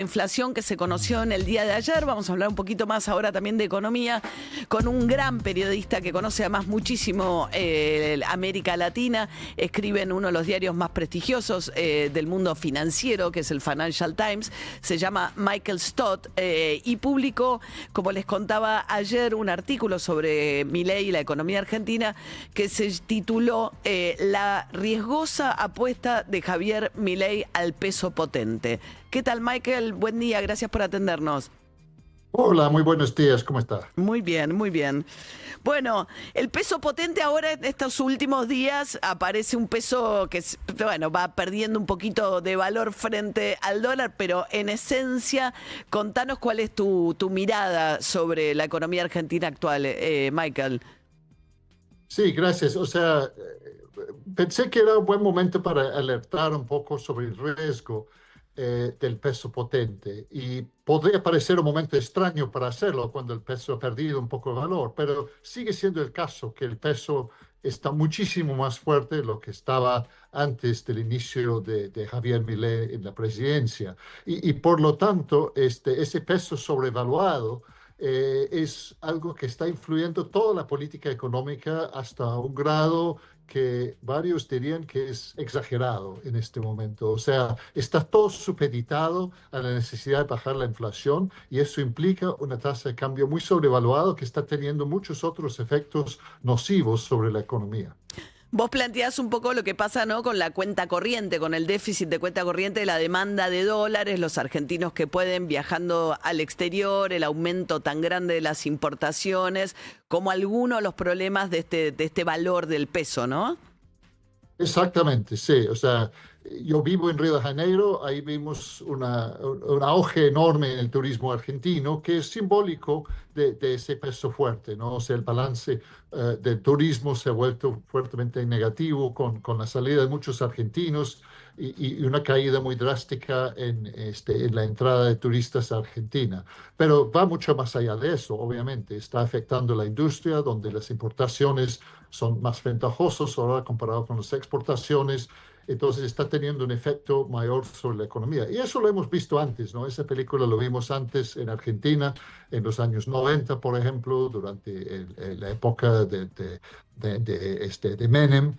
Inflación que se conoció en el día de ayer. Vamos a hablar un poquito más ahora también de economía con un gran periodista que conoce además muchísimo América Latina. Escribe en uno de los diarios más prestigiosos del mundo financiero, que es el Financial Times. Se llama Michael Stott y publicó, como les contaba ayer, un artículo sobre Milei y la economía argentina que se tituló La riesgosa apuesta de Javier Milei al peso potente. ¿Qué tal, Michael? Buen día, gracias por atendernos. Hola, muy buenos días, ¿cómo está? Muy bien, muy bien. Bueno, el peso potente ahora en estos últimos días aparece un peso que, bueno, va perdiendo un poquito de valor frente al dólar, pero en esencia, contanos cuál es tu mirada sobre la economía argentina actual, Michael. Sí, gracias. Pensé que era un buen momento para alertar un poco sobre el riesgo del peso potente y podría parecer un momento extraño para hacerlo cuando el peso ha perdido un poco de valor, pero sigue siendo el caso que el peso está muchísimo más fuerte de lo que estaba antes del inicio de Javier Milei en la presidencia y por lo tanto ese peso sobrevaluado es algo que está influyendo toda la política económica hasta un grado que varios dirían que es exagerado en este momento. O sea, está todo supeditado a la necesidad de bajar la inflación y eso implica una tasa de cambio muy sobrevaluada que está teniendo muchos otros efectos nocivos sobre la economía. Vos planteás un poco lo que pasa, ¿no?, con la cuenta corriente, con el déficit de cuenta corriente, la demanda de dólares, los argentinos que pueden viajando al exterior, el aumento tan grande de las importaciones, como algunos de los problemas de este valor del peso, ¿no? Exactamente, sí. O sea, yo vivo en Río de Janeiro, ahí vimos un auge enorme en el turismo argentino que es simbólico de ese peso fuerte, ¿no? O sea, el balance del turismo se ha vuelto fuertemente negativo con la salida de muchos argentinos y una caída muy drástica en la entrada de turistas a Argentina. Pero va mucho más allá de eso, obviamente. Está afectando la industria, donde las importaciones son más ventajosos ahora comparado con las exportaciones. Entonces está teniendo un efecto mayor sobre la economía. Y eso lo hemos visto antes, ¿no? Esa película lo vimos antes en Argentina, en los años 90, por ejemplo, durante la época de Menem.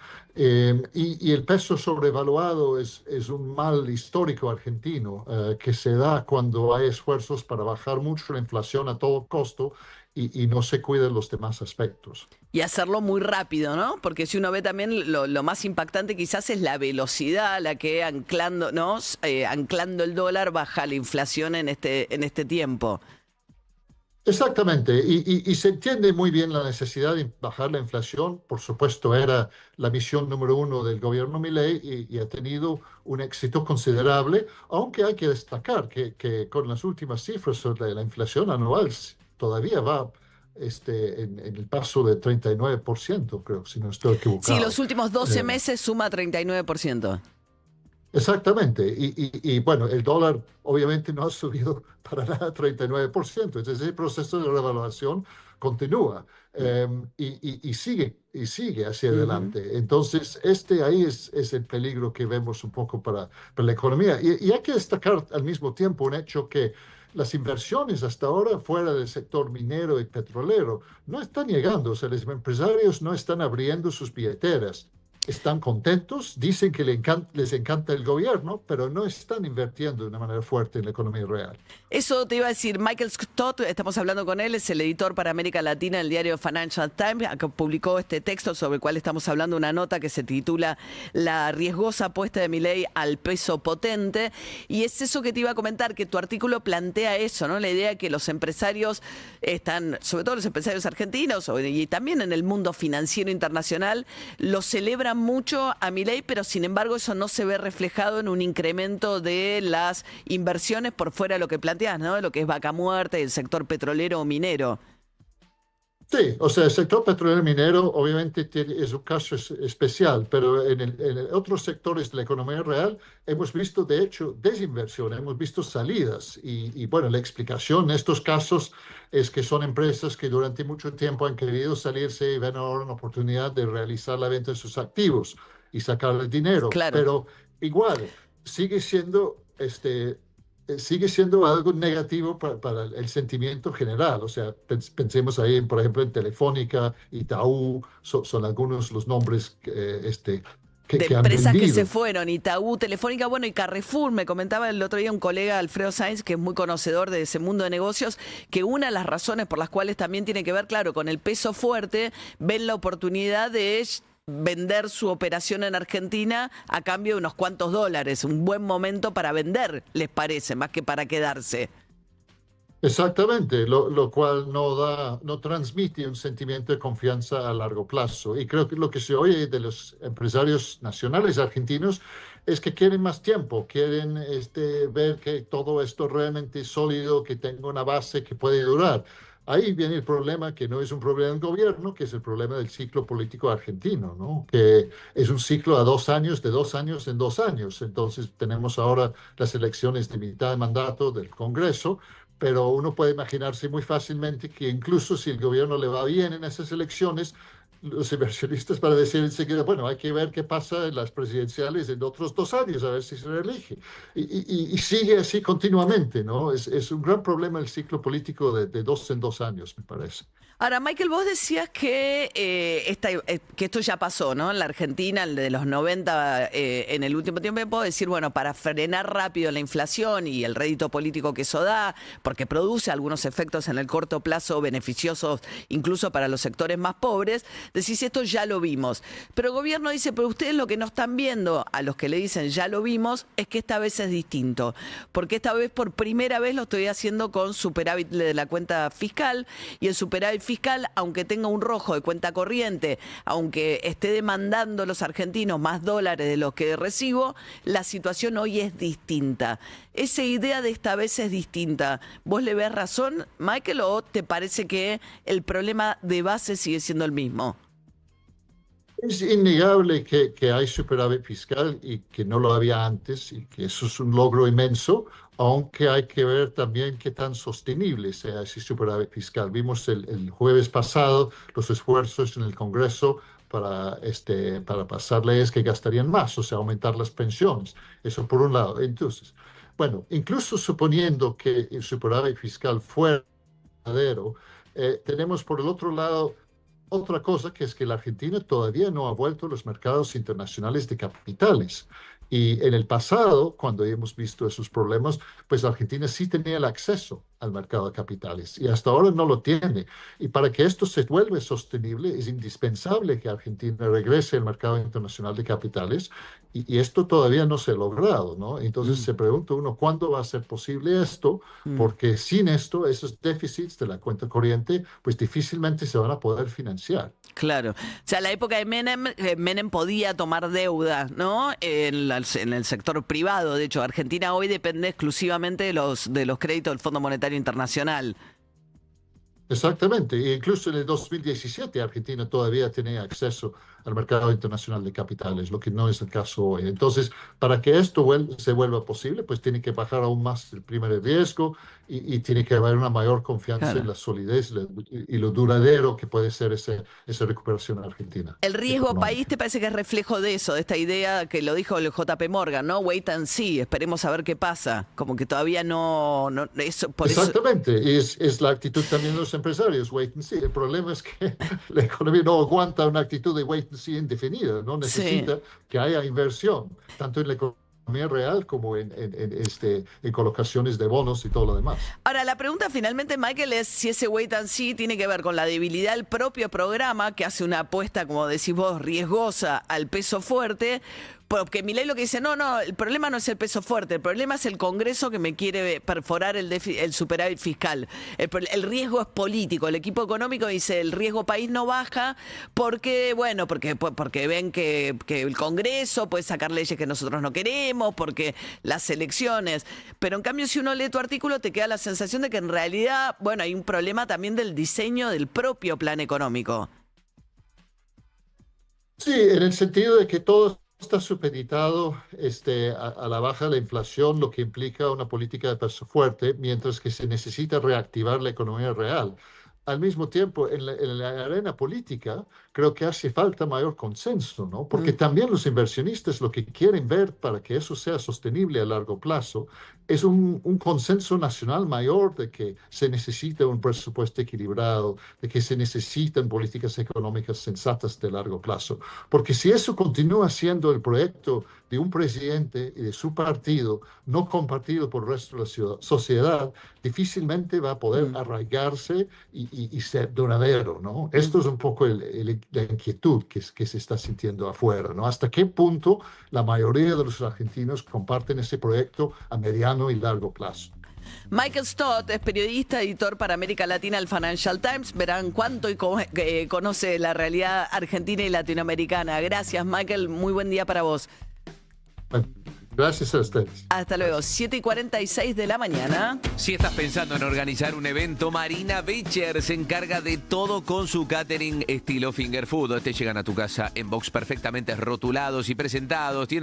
Y el peso sobrevaluado es un mal histórico argentino que se da cuando hay esfuerzos para bajar mucho la inflación a todo costo y no se cuidan los demás aspectos. Y hacerlo muy rápido, ¿no? Porque si uno ve también lo más impactante quizás es la velocidad a la que anclando el dólar baja la inflación en este tiempo. Exactamente, y se entiende muy bien la necesidad de bajar la inflación. Por supuesto, era la misión número uno del gobierno Milei y ha tenido un éxito considerable, aunque hay que destacar que con las últimas cifras sobre la inflación anual todavía va en el paso de 39%, creo, si no estoy Sí, los equivocado. últimos 12 Eh, meses suma 39%. Exactamente. Y bueno, el dólar obviamente no ha subido para nada 39%. Entonces, ese proceso de revaluación continúa y sigue hacia Ujú. adelante. Entonces, ahí es el peligro que vemos un poco para la economía. Y hay que destacar al mismo tiempo un hecho que las inversiones hasta ahora fuera del sector minero y petrolero no están llegando. O sea, los empresarios no están abriendo sus billeteras. Están contentos, dicen que les encanta el gobierno, pero no están invirtiendo de una manera fuerte en la economía real. Eso te iba a decir, Michael Stott, estamos hablando con él, es el editor para América Latina del diario Financial Times, que publicó este texto sobre el cual estamos hablando, una nota que se titula La riesgosa apuesta de Milei al peso potente. Y es eso que te iba a comentar, que tu artículo plantea eso, ¿no? La idea de que los empresarios están, sobre todo los empresarios argentinos y también en el mundo financiero internacional, lo celebran mucho a Milei, pero sin embargo eso no se ve reflejado en un incremento de las inversiones por fuera de lo que plantea, ¿no? Lo que es Vaca Muerta y el sector petrolero o minero. Sí, o sea, el sector petrolero minero obviamente es un caso especial, pero en otros sectores de la economía real hemos visto, de hecho, desinversión, hemos visto salidas. Bueno, la explicación en estos casos es que son empresas que durante mucho tiempo han querido salirse y ven ahora una oportunidad de realizar la venta de sus activos y sacar el dinero. Claro. Pero igual, sigue siendo sigue siendo algo negativo para el sentimiento general. O sea, pensemos ahí, por ejemplo, en Telefónica, Itaú, son algunos los nombres De que han empresas que se vendido. fueron, Itaú, Telefónica, bueno, y Carrefour, me comentaba el otro día un colega, Alfredo Sainz, que es muy conocedor de ese mundo de negocios, que una de las razones por las cuales también tiene que ver, claro, con el peso fuerte, ven la oportunidad de vender su operación en Argentina a cambio de unos cuantos dólares. Un buen momento para vender, les parece, más que para quedarse. Exactamente, lo cual no transmite un sentimiento de confianza a largo plazo. Y creo que lo que se oye de los empresarios nacionales argentinos es que quieren más tiempo, quieren ver que todo esto realmente es sólido, que tenga una base que puede durar. Ahí viene el problema, que no es un problema del gobierno, que es el problema del ciclo político argentino, ¿no? Que es un ciclo a 2 años, de 2 años en 2 años. Entonces tenemos ahora las elecciones de mitad de mandato del Congreso, pero uno puede imaginarse muy fácilmente que incluso si el gobierno le va bien en esas elecciones, los inversionistas van a decir enseguida, bueno, hay que ver qué pasa en las presidenciales en otros 2 años, a ver si se reelige. Y sigue así continuamente, ¿no? Es un gran problema el ciclo político de 2 en 2 años, me parece. Ahora, Michael, vos decías que, que esto ya pasó, ¿no? En la Argentina, el de los 90, en el último tiempo, puedo decir, bueno, para frenar rápido la inflación y el rédito político que eso da, porque produce algunos efectos en el corto plazo beneficiosos incluso para los sectores más pobres, decís, esto ya lo vimos. Pero el gobierno dice, pero ustedes lo que no están viendo, a los que le dicen ya lo vimos, es que esta vez es distinto. Porque esta vez, por primera vez, lo estoy haciendo con superávit de la cuenta fiscal, y el superávit fiscal, aunque tenga un rojo de cuenta corriente, aunque esté demandando los argentinos más dólares de los que recibo, la situación hoy es distinta. Esa idea de esta vez es distinta. ¿Vos le ves razón, Michael, o te parece que el problema de base sigue siendo el mismo? Es innegable que hay superávit fiscal y que no lo había antes y que eso es un logro inmenso, aunque hay que ver también qué tan sostenible sea ese superávit fiscal. Vimos el jueves pasado los esfuerzos en el Congreso para pasar leyes que gastarían más, o sea, aumentar las pensiones. Eso por un lado. Entonces, bueno, incluso suponiendo que el superávit fiscal fuera verdadero, tenemos por el otro lado otra cosa, que es que la Argentina todavía no ha vuelto a los mercados internacionales de capitales. Y en el pasado, cuando hemos visto esos problemas, pues la Argentina sí tenía el acceso al mercado de capitales y hasta ahora no lo tiene. Y para que esto se vuelva sostenible, es indispensable que Argentina regrese al mercado internacional de capitales y esto todavía no se ha logrado, ¿no? Entonces Mm, se pregunta uno, ¿cuándo va a ser posible esto? mm. Porque sin esto, esos déficits de la cuenta corriente, pues difícilmente se van a poder financiar. Claro. O sea, la época de Menem, Menem podía tomar deuda, ¿no? En el sector privado. De hecho, Argentina hoy depende exclusivamente de los créditos del Fondo Monetario Internacional. Exactamente, e incluso en el 2017 Argentina todavía tenía acceso al mercado internacional de capitales, lo que no es el caso hoy. Entonces, para que esto se vuelva posible, pues tiene que bajar aún más el primer riesgo y tiene que haber una mayor confianza en Claro. la solidez y lo duradero que puede ser esa recuperación argentina El riesgo país económica. te parece que es reflejo de eso, de esta idea que lo dijo el JP Morgan, ¿no? Wait and see, esperemos a ver qué pasa. Como que todavía eso, por eso. Exactamente, y es la actitud también de los empresarios, wait and see. El problema es que la economía no aguanta una actitud de wait and see indefinida, no Sí. necesita que haya inversión, tanto en la economía real como en colocaciones de bonos y todo lo demás. Ahora, la pregunta finalmente, Michael, es si ese wait and see tiene que ver con la debilidad del propio programa, que hace una apuesta, como decís vos, riesgosa al peso fuerte. Porque Milei lo que dice, no, no, el problema no es el peso fuerte, el problema es el Congreso que me quiere perforar el superávit fiscal. El riesgo es político, el equipo económico dice, el riesgo país no baja porque, bueno, porque ven que el Congreso puede sacar leyes que nosotros no queremos, porque las elecciones. Pero en cambio, si uno lee tu artículo, te queda la sensación de que en realidad, bueno, hay un problema también del diseño del propio plan económico. Sí, en el sentido de que todo está supeditado a la baja de la inflación, lo que implica una política de peso fuerte, mientras que se necesita reactivar la economía real. Al mismo tiempo, en la arena política, creo que hace falta mayor consenso, ¿no? Porque Mm. también los inversionistas lo que quieren ver para que eso sea sostenible a largo plazo es un consenso nacional mayor de que se necesita un presupuesto equilibrado, de que se necesitan políticas económicas sensatas de largo plazo. Porque si eso continúa siendo el proyecto de un presidente y de su partido, no compartido por el resto de la sociedad, difícilmente va a poder Mm. arraigarse y ser duradero, ¿no? Mm. Esto es un poco la inquietud que se está sintiendo afuera, ¿no? ¿Hasta qué punto la mayoría de los argentinos comparten ese proyecto a mediano y largo plazo? Michael Stott es periodista, editor para América Latina del Financial Times. Verán cuánto y cómo, conoce la realidad argentina y latinoamericana. Gracias, Michael. Muy buen día para vos. Bueno, gracias a ustedes. Hasta luego. 7:46 de la mañana. Si estás pensando en organizar un evento, Marina Becher se encarga de todo con su catering estilo finger food. Te llegan a tu casa en box perfectamente rotulados y presentados. Tienen